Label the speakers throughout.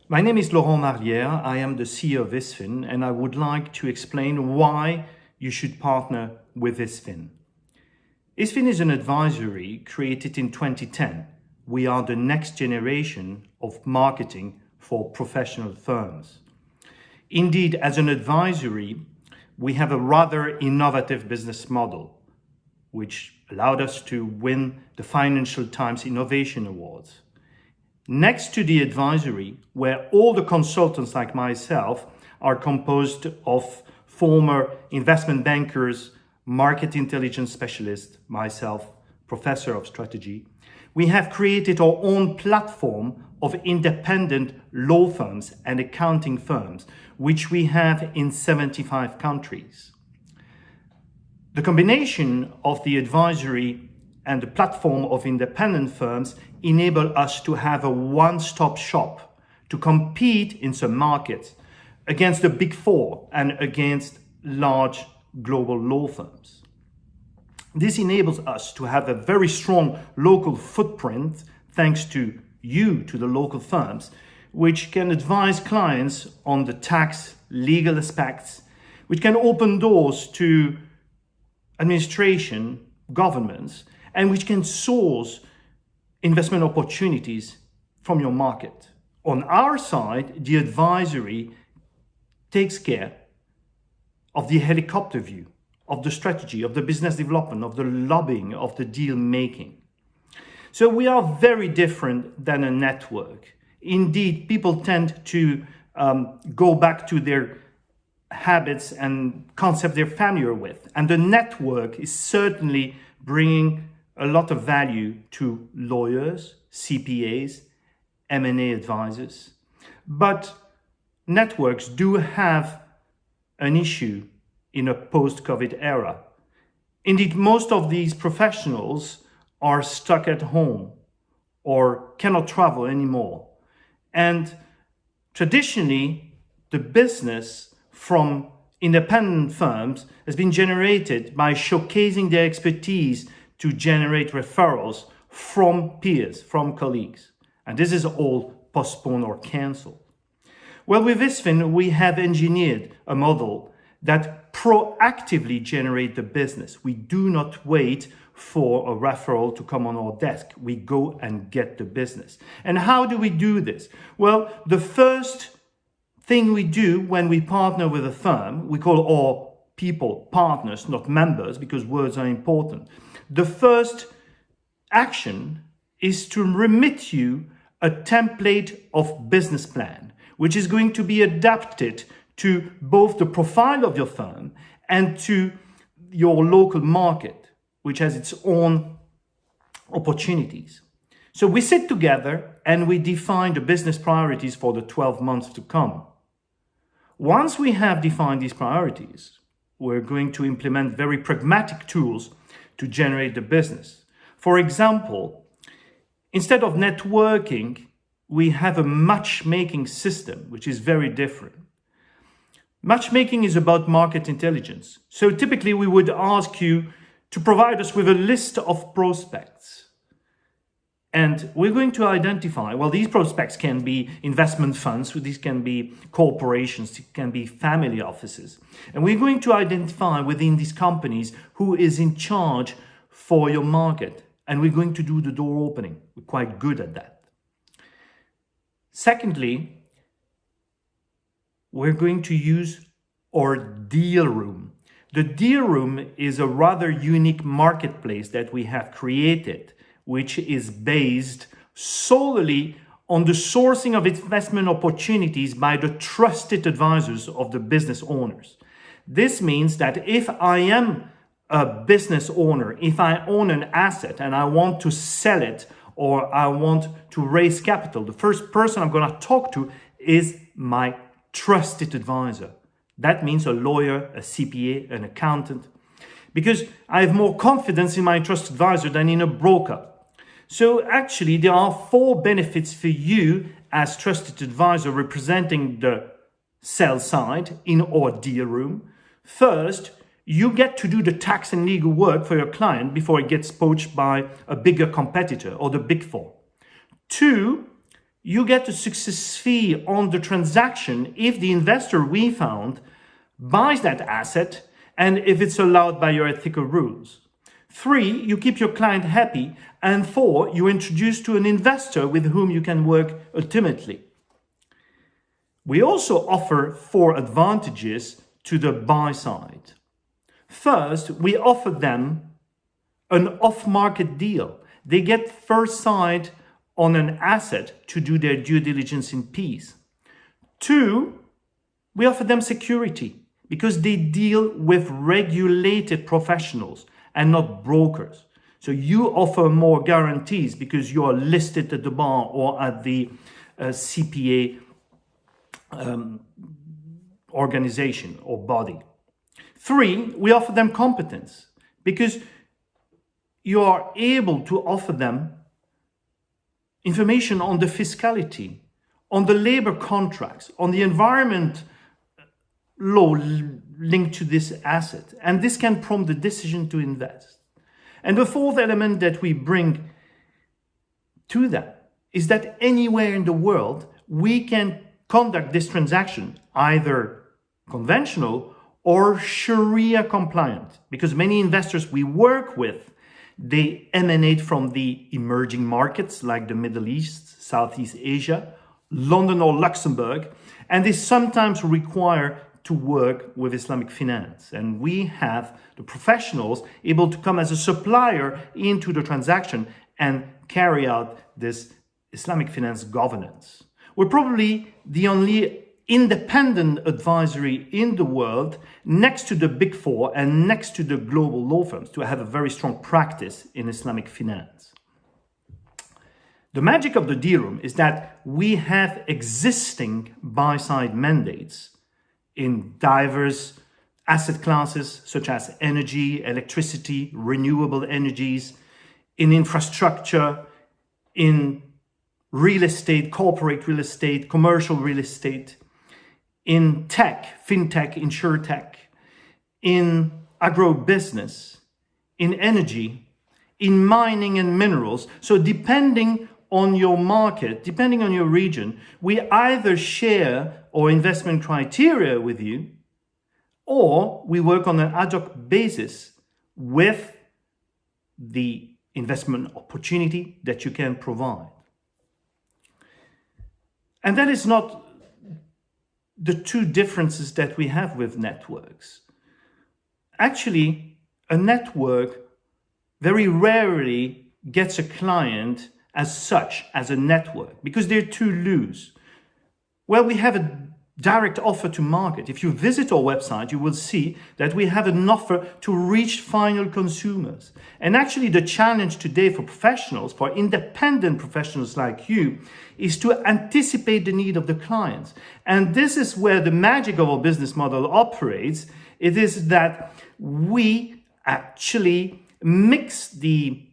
Speaker 1: My name is Laurent Marlière. I am the CEO of IsFin, and I would like to explain why you should partner with IsFin. IsFin is an advisory created in 2010. We are the next generation of marketing for professional firms. Indeed, as an advisory, we have a rather innovative business model, which allowed us to win the Financial Times Innovation Awards. Next to the advisory, where all the consultants like myself are composed of former investment bankers, market intelligence specialists, myself, professor of strategy, we have created our own platform of independent law firms and accounting firms, which we have in 75 countries. The combination of the advisory and the platform of independent firms enable us to have a one-stop shop to compete in some markets against the Big Four and against large global law firms. This enables us to have a very strong local footprint thanks to you, to the local firms, which can advise clients on the tax, legal aspects, which can open doors to administration, governments, and which can source investment opportunities from your market. On our side, the advisory takes care of the helicopter view, of the strategy, of the business development, of the lobbying, of the deal making. So we are very different than a network. Indeed, people tend to go back to their habits and concepts they're familiar with. And the network is certainly bringing a lot of value to lawyers, CPAs, M&A advisors. But networks do have an issue in a post-COVID era. Indeed, most of these professionals are stuck at home or cannot travel anymore. And traditionally, the business from independent firms has been generated by showcasing their expertise to generate referrals from peers, from colleagues. And this is all postponed or cancelled. Well, with IsFin, we have engineered a model that proactively generates the business. We do not wait for a referral to come on our desk. We go and get the business. And how do we do this? Well, the first thing we do when we partner with a firm, we call our people partners, not members, because words are important. The first action is to remit you a template of business plan, which is going to be adapted to both the profile of your firm and to your local market, which has its own opportunities. So we sit together and we define the business priorities for the 12 months to come. Once we have defined these priorities, we're going to implement very pragmatic tools to generate the business. For example, instead of networking, we have a matchmaking system, which is very different. Matchmaking is about market intelligence. So typically we would ask you to provide us with a list of prospects. And we're going to identify, well, these prospects can be investment funds, these can be corporations, it can be family offices. And we're going to identify within these companies who is in charge for your market. And we're going to do the door opening. We're quite good at that. Secondly, we're going to use our deal room. The deal room is a rather unique marketplace that we have created, which is based solely on the sourcing of investment opportunities by the trusted advisors of the business owners. This means that if I am a business owner, if I own an asset and I want to sell it or I want to raise capital, the first person I'm going to talk to is my trusted advisor. That means a lawyer, a CPA, an accountant, because I have more confidence in my trusted advisor than in a broker. So actually, there are 4 benefits for you as trusted advisor representing the sell side in our deal room. First, you get to do the tax and legal work for your client before it gets poached by a bigger competitor or the Big Four. 2, you get a success fee on the transaction if the investor we found buys that asset and if it's allowed by your ethical rules. 3, you keep your client happy. And 4, you introduce to an investor with whom you can work ultimately. We also offer 4 advantages to the buy side. First, we offer them an off-market deal. They get first sight on an asset to do their due diligence in peace. 2, we offer them security because they deal with regulated professionals and not brokers. So you offer more guarantees because you are listed at the bar or at the CPA organization or body. 3, we offer them competence because you are able to offer them information on the fiscality, on the labor contracts, on the environment law linked to this asset. And this can prompt the decision to invest. And the 4th element that we bring to that is that anywhere in the world, we can conduct this transaction, either conventional or Sharia compliant, because many investors we work with, they emanate from the emerging markets like the Middle East, Southeast Asia, London or Luxembourg, and they sometimes require to work with Islamic finance. And we have the professionals able to come as a supplier into the transaction and carry out this Islamic finance governance. We're probably the only independent advisory in the world next to the Big Four and next to the global law firms to have a very strong practice in Islamic finance. The magic of the deal room is that we have existing buy-side mandates in diverse asset classes such as energy, electricity, renewable energies, in infrastructure, in real estate, corporate real estate, commercial real estate, in tech, fintech, insurtech, in agro-business, in energy, in mining and minerals. So depending on your market, depending on your region, we either share our investment criteria with you, or we work on an ad hoc basis with the investment opportunity that you can provide. And that is not the 2 differences that we have with networks. Actually, a network very rarely gets a client as such as a network because they're too loose. Well, we have a direct offer to market. If you visit our website, you will see that we have an offer to reach final consumers. And actually the challenge today for professionals, for independent professionals like you, is to anticipate the need of the clients. And this is where the magic of our business model operates. It is that we actually mix the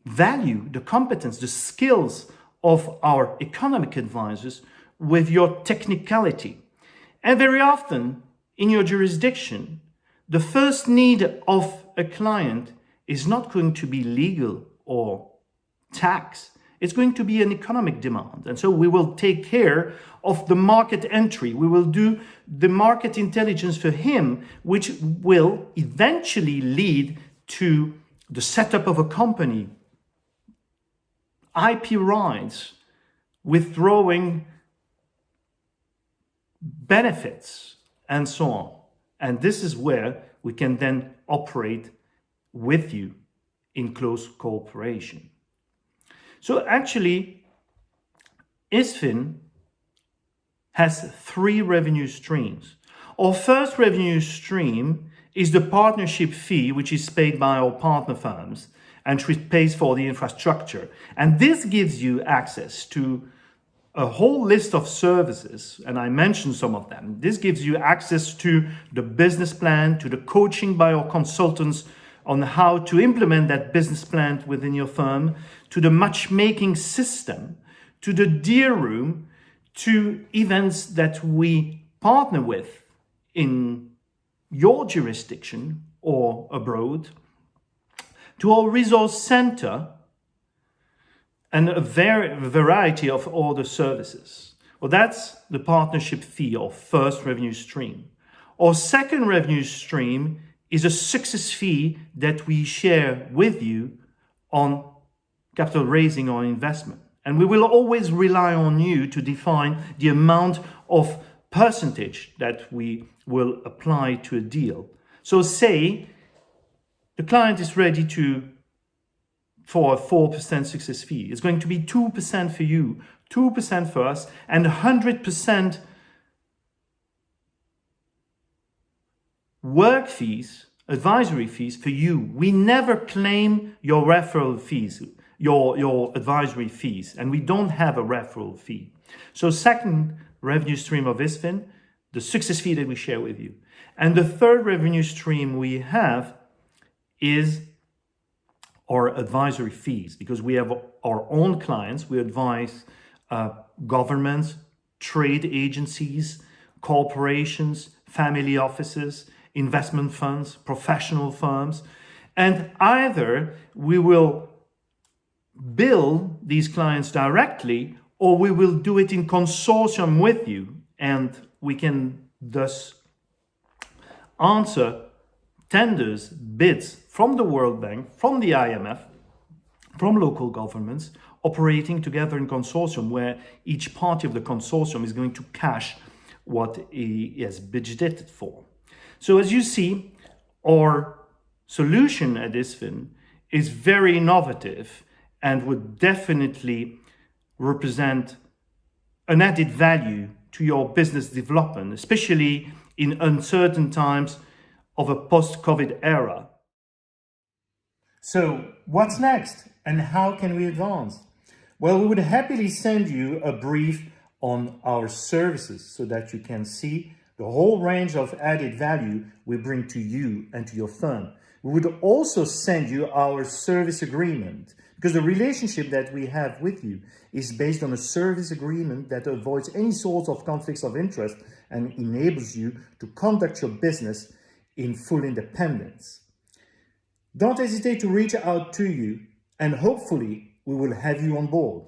Speaker 1: value, the competence, the skills of our economic advisors with your technicality. And very often in your jurisdiction, the first need of a client is not going to be legal or tax. It's going to be an economic demand. And so we will take care of the market entry. We will do the market intelligence for him, which will eventually lead to the setup of a company, IP rights, withdrawing benefits, and so on. And this is where we can then operate with you in close cooperation. So actually, IsFin has 3 revenue streams. Our first revenue stream is the partnership fee, which is paid by our partner firms and which pays for the infrastructure. And this gives you access to a whole list of services, and I mentioned some of them. This gives you access to the business plan, to the coaching by our consultants on how to implement that business plan within your firm, to the matchmaking system, to the deal room, to events that we partner with in your jurisdiction or abroad, to our resource center, and a variety of other services. Well, that's the partnership fee or first revenue stream. Our second revenue stream is a success fee that we share with you on capital raising or investment. And we will always rely on you to define the amount of percentage that we will apply to a deal. So say the client is ready for a 4% success fee. It's going to be 2% for you, 2% for us, and 100% work fees, advisory fees for you. We never claim your referral fees, your advisory fees, and we don't have a referral fee. So second revenue stream of IsFin, the success fee that we share with you. And the third revenue stream we have is our advisory fees, because we have our own clients. We advise governments, trade agencies, corporations, family offices, investment funds, professional firms, and either we will bill these clients directly or we will do it in consortium with you, and we can thus answer tenders, bids from the World Bank, from the IMF, from local governments, operating together in consortium where each party of the consortium is going to cash what he has budgeted for. So as you see, our solution at IsFin is very innovative and would definitely represent an added value to your business development, especially in uncertain times of a post-COVID era. So what's next and how can we advance? Well, we would happily send you a brief on our services so that you can see the whole range of added value we bring to you and to your firm. We would also send you our service agreement, because the relationship that we have with you is based on a service agreement that avoids any sorts of conflicts of interest and enables you to conduct your business in full independence. Don't hesitate to reach out to you, and hopefully we will have you on board.